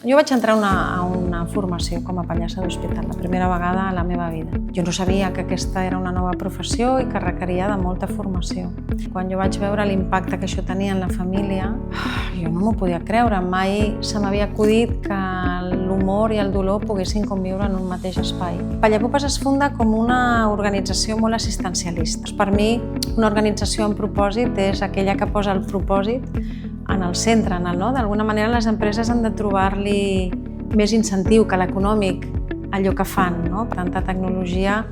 Jo vaig entrar a una formació com a pallassa d'hospital, la primera vegada a la meva vida. Jo no sabia que aquesta era una nova professió i que requeria de molta formació. Quan jo vaig veure l'impacte que això tenia en la família, jo no m'ho podia creure. Mai se m'havia acudit que l'humor i el dolor poguessin conviure en un mateix espai. Pallapupes es funda com una organització molt assistencialista. Per mi, una organització amb propòsit és aquella que posa el propòsit en el centre. D'alguna manera, les empreses han de trobar-li més incentiu que l'econòmic allò que fan. Tanta tecnologia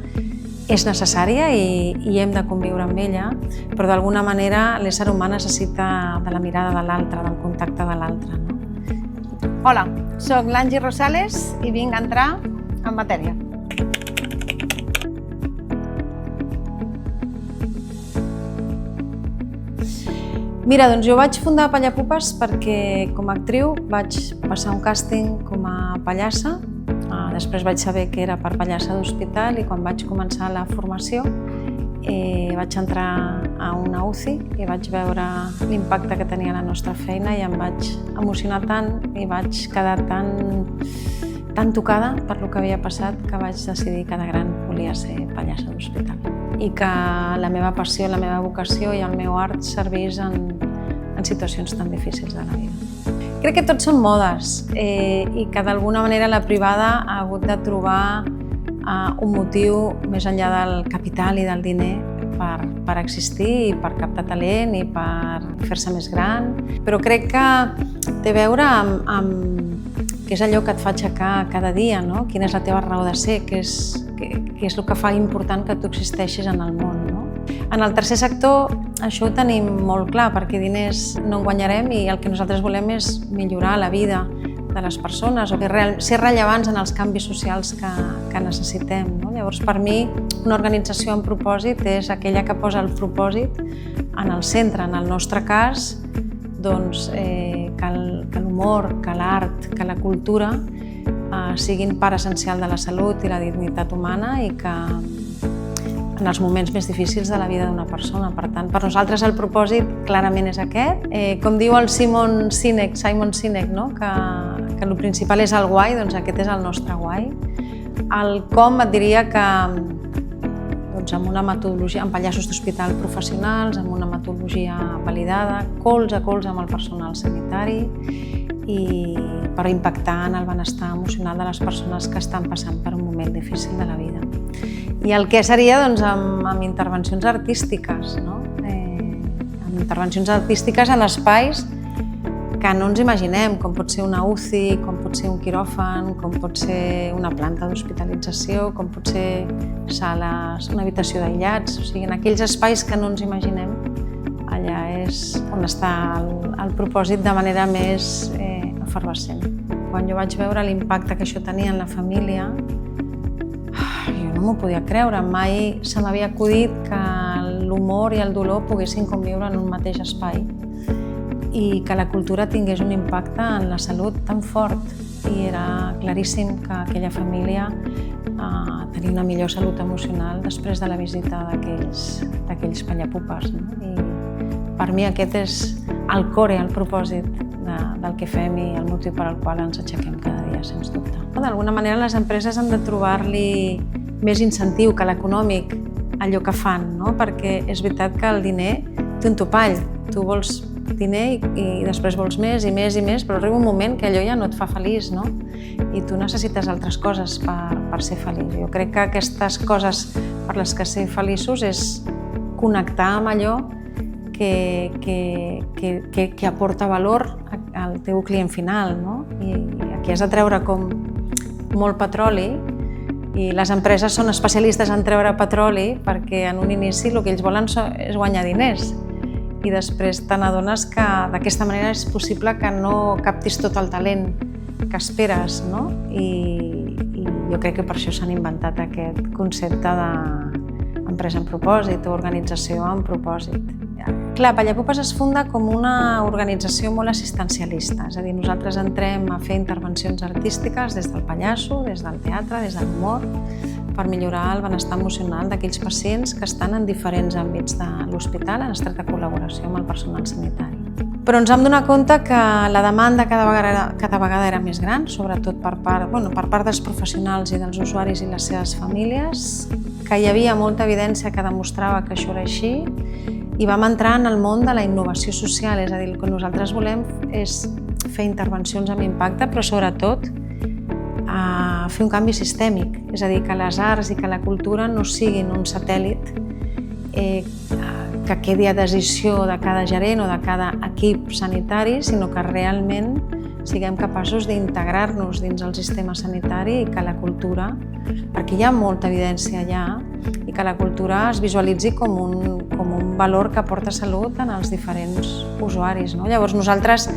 és necessària i hem de conviure amb ella, però d'alguna manera l'ésser humà necessita de la mirada de l'altre, del contacte de l'altre. Hola, soc l'Angie Rosales i vinc a entrar en matèria. Mira, doncs jo vaig fundar Pallapupes perquè com a actriu vaig passar un càsting com a pallassa. Després vaig saber que era per pallassa d'hospital i quan vaig començar la formació vaig entrar a una UCI i vaig veure l'impacte que tenia la nostra feina i em vaig emocionar tant i vaig quedar tan tocada per lo que havia passat que vaig decidir que de gran volia ser pallassa d'hospital. I que la meva passió, la meva vocació i el meu art servís en situacions tan difícils de la vida. Crec que tots són modes i que d'alguna manera la privada ha hagut de trobar un motiu més enllà del capital i del diner per existir i per captar talent i per fer-se més gran. Però crec que té a veure amb què és allò que et fa aixecar cada dia, quina és la teva raó de ser, què és el que fa important que tu existeixis en el món. En el tercer sector això ho tenim molt clar, perquè diners no en guanyarem i el que nosaltres volem és millorar la vida de les persones o ser rellevants en els canvis socials que necessitem. Llavors, per mi, una organització amb propòsit és aquella que posa el propòsit en el centre. En el nostre cas, que l'humor, que l'art, que la cultura siguin part essencial de la salut i la dignitat humana i que en els moments més difícils de la vida d'una persona. Per tant, per nosaltres el propòsit clarament és aquest. Com diu el Simon Sinek, que el principal és el guai, doncs aquest és el nostre guai. El com et diria que amb una metodologia, amb pallassos d'hospital professionals, amb una metodologia validada, colze a colze amb el personal sanitari i per impactar en el benestar emocional de les persones que estan passant per un moment difícil de la vida. I el què seria amb intervencions artístiques, amb intervencions artístiques en espais que no ens imaginem, com pot ser una UCI, com pot ser un quiròfan, com pot ser una planta d'hospitalització, com pot ser sales, una habitació d'aïllats, o sigui, en aquells espais que no ens imaginem, allà és on està el propòsit de manera més efervescent. Quan jo vaig veure l'impacte que això tenia en la família, jo no m'ho podia creure. Mai se m'havia acudit que l'humor i el dolor poguessin conviure en un mateix espai i que la cultura tingués un impacte en la salut tan fort. I era claríssim que aquella família tenia una millor salut emocional després de la visita d'aquells Pallapupes. I per mi aquest és el core, el propòsit del que fem i el motiu per al qual ens aixequem cada dia, sens dubte. D'alguna manera les empreses han de trobar-li més incentiu que l'econòmic allò que fan, perquè és veritat que el diner té un topall. Tu vols diner i després vols més i més i més, però arriba un moment que allò ja no et fa feliç, i tu necessites altres coses per ser feliç. Jo crec que aquestes coses per les que ser feliços és connectar amb allò que aporta valor al teu client final. I aquí has de treure com molt petroli i les empreses són especialistes en treure petroli perquè en un inici el que ells volen és guanyar diners. I després te n'adones que d'aquesta manera és possible que no captis tot el talent que esperes. I jo crec que per això s'han inventat aquest concepte d'empresa amb propòsit o organització amb propòsit. Clar, Pallapupes es funda com una organització molt assistencialista, és a dir, nosaltres entrem a fer intervencions artístiques des del pallasso, des del teatre, des de l'humor, per millorar el benestar emocional d'aquells pacients que estan en diferents àmbits de l'hospital en estreta col·laboració amb el personal sanitari. Però ens vam donar compte que la demanda cada vegada era més gran, sobretot per part dels professionals i dels usuaris i les seves famílies, que hi havia molta evidència que demostrava que això era així, i vam entrar en el món de la innovació social, és a dir, el que nosaltres volem és fer intervencions amb impacte, però sobretot fer un canvi sistèmic, és a dir, que les arts i que la cultura no siguin un satèl·lit que quedi a decisió de cada gerent o de cada equip sanitari, sinó que realment siguem capaços d'integrar-nos dins el sistema sanitari i que la cultura, perquè hi ha molta evidència allà, i que la cultura es visualitzi com un valor que aporta salut en els diferents usuaris. Llavors nosaltres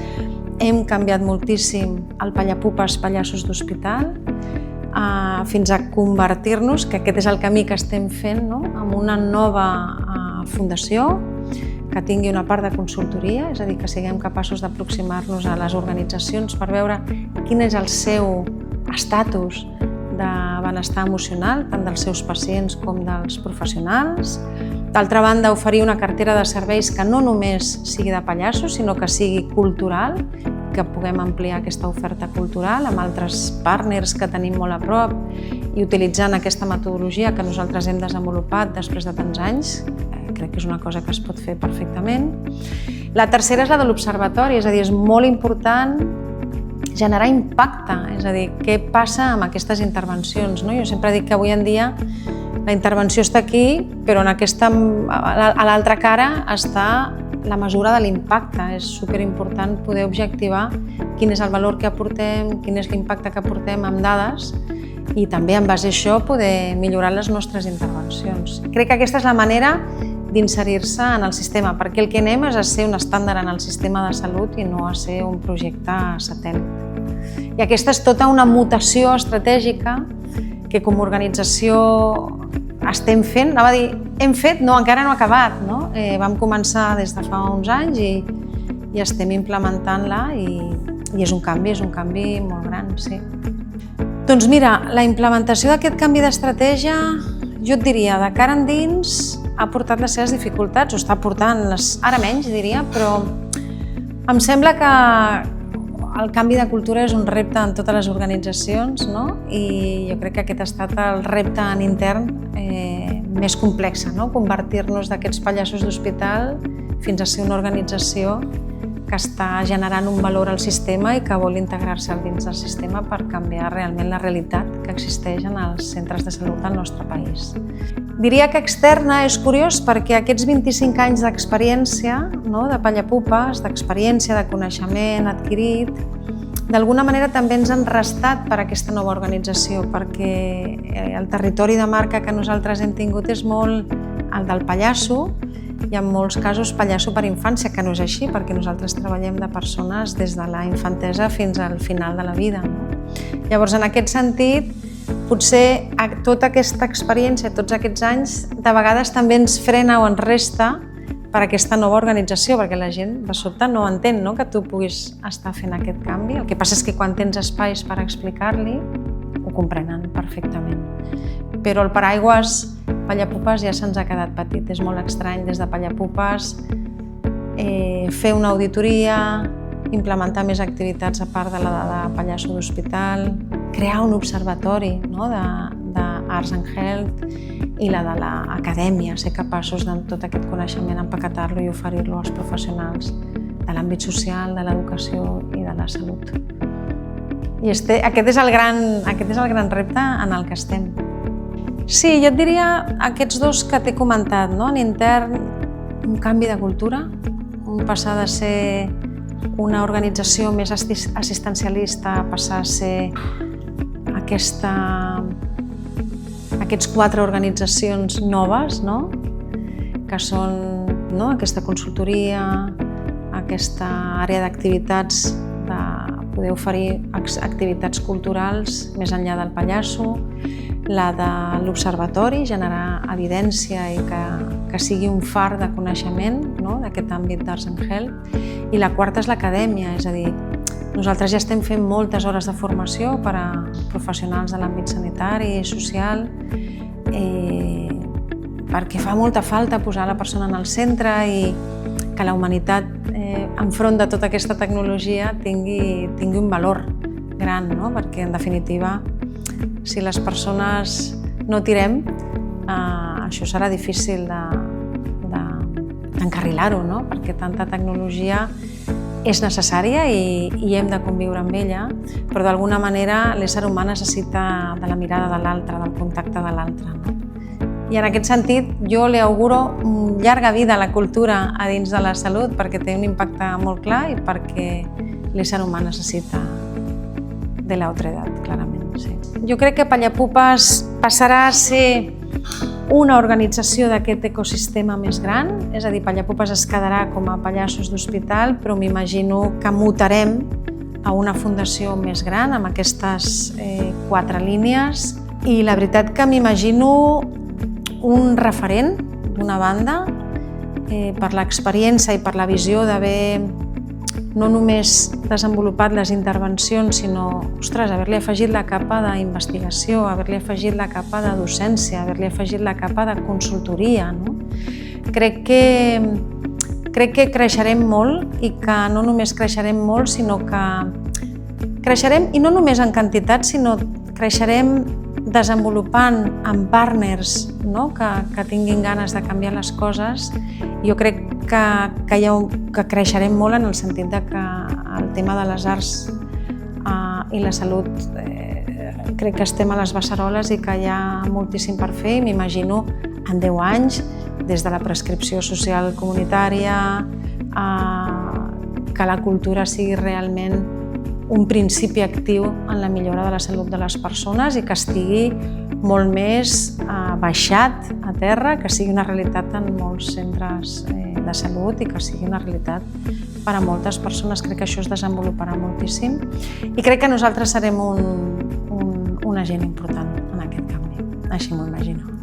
hem canviat moltíssim el Pallapupes Pallassos d'Hospital fins a convertir-nos, que aquest és el camí que estem fent, en una nova fundació que tingui una part de consultoria, és a dir, que siguem capaços d'aproximar-nos a les organitzacions per veure quin és el seu estatus de benestar emocional, tant dels seus pacients com dels professionals. D'altra banda, oferir una cartera de serveis que no només sigui de pallassos, sinó que sigui cultural, que puguem ampliar aquesta oferta cultural amb altres partners que tenim molt a prop i utilitzant aquesta metodologia que nosaltres hem desenvolupat després de tants anys. Crec que és una cosa que es pot fer perfectament. La tercera és la de l'observatori, és a dir, és molt important generar impacte, és a dir, què passa amb aquestes intervencions. Jo sempre dic que avui en dia la intervenció està aquí, però a l'altra cara està la mesura de l'impacte. És superimportant poder objectivar quin és el valor que aportem, quin és l'impacte que aportem amb dades i també en base a això poder millorar les nostres intervencions. Crec que aquesta és la manera d'inserir-se en el sistema, perquè el que anem és a ser un estàndard en el sistema de salut i no a ser un projecte satèl·lit. I aquesta és tota una mutació estratègica que com a organització estem fent, anava a dir, hem fet, no, encara no ha acabat, no? Vam començar des de fa uns anys i estem implementant-la i és un canvi molt gran, sí. Doncs mira, la implementació d'aquest canvi d'estratègia, jo et diria, de cara endins, ha portat les seves dificultats, o està portant, ara menys diria, però em sembla que el canvi de cultura és un repte en totes les organitzacions, i jo crec que aquest ha estat el repte en intern més complex, convertir-nos d'aquests pallassos d'hospital fins a ser una organització que està generant un valor al sistema i que vol integrar-se dins del sistema per canviar realment la realitat que existeix en els centres de salut del nostre país. Diria que externa és curiós perquè aquests 25 anys d'experiència, de Pallapupes, d'experiència, de coneixement adquirit, d'alguna manera també ens han restat per aquesta nova organització, perquè el territori de marca que nosaltres hem tingut és molt el del pallasso, i en molts casos pallasso per infància, que no és així, perquè nosaltres treballem de persones des de la infantesa fins al final de la vida. Llavors, en aquest sentit, potser tota aquesta experiència, tots aquests anys, de vegades també ens frena o ens resta per aquesta nova organització, perquè la gent de sobte no entén que tu puguis estar fent aquest canvi. El que passa és que quan tens espais per explicar-li, ho comprenen perfectament. Però el paraigües Pallapupes ja se'ns ha quedat petit. És molt estrany des de Pallapupes fer una auditoria, implementar més activitats a part de la de pallasso d'hospital, crear un observatori d'Arts and Health i la de l'acadèmia, ser capaços de tot aquest coneixement empaquetar-lo i oferir-lo als professionals de l'àmbit social, de l'educació i de la salut. I aquest és el gran repte en el que estem. Sí, jo et diria aquests dos que t'he comentat, en intern, un canvi de cultura, un passar de ser una organització més assistencialista a passar a ser aquests 4 organitzacions noves, que són aquesta consultoria, aquesta àrea d'activitats, de poder oferir activitats culturals més enllà del pallasso, la de l'observatori, generar evidència i que sigui un far de coneixement d'aquest àmbit d'Arts and Health, i la quarta és l'acadèmia, és a dir, nosaltres ja estem fent moltes hores de formació per a professionals de l'àmbit sanitari i social, perquè fa molta falta posar la persona en el centre i la humanitat enfront de tota aquesta tecnologia tingui un valor gran, no? Perquè en definitiva, si les persones no tirem, això serà difícil d'encarrilar-ho, no? Perquè tanta tecnologia és necessària i hem de conviure amb ella, però d'alguna manera l'ésser humà necessita de la mirada de l'altre, del contacte de l'altre. I en aquest sentit jo li auguro llarga vida a la cultura a dins de la salut perquè té un impacte molt clar i perquè l'ésser humà necessita de l'altra edat, clarament. Sí. Jo crec que Pallapupes passarà a ser una organització d'aquest ecosistema més gran, és a dir, Pallapupes es quedarà com a pallassos d'hospital, però m'imagino que mutarem a una fundació més gran amb aquestes 4 línies i la veritat que m'imagino un referent d'una banda per l'experiència i per la visió d'haver no només desenvolupat les intervencions, sinó, ostres, haver-li afegit la capa d'investigació, haver-li afegit la capa de docència, haver-li afegit la capa de consultoria. No? Crec que creixerem molt i que no només creixerem molt, sinó que creixerem, i no només en quantitat, sinó creixerem desenvolupant amb partners, no? que tinguin ganes de canviar les coses. Jo crec que creixerem molt en el sentit que el tema de les arts i la salut crec que estem a les beceroles i que hi ha moltíssim per fer i m'imagino en 10 anys, des de la prescripció social comunitària, que la cultura sigui realment un principi actiu en la millora de la salut de les persones i que estigui molt més baixat a terra, que sigui una realitat en molts centres de salut i que sigui una realitat per a moltes persones. Crec que això es desenvoluparà moltíssim i crec que nosaltres serem un agent important en aquest canvi, així m'ho imagino.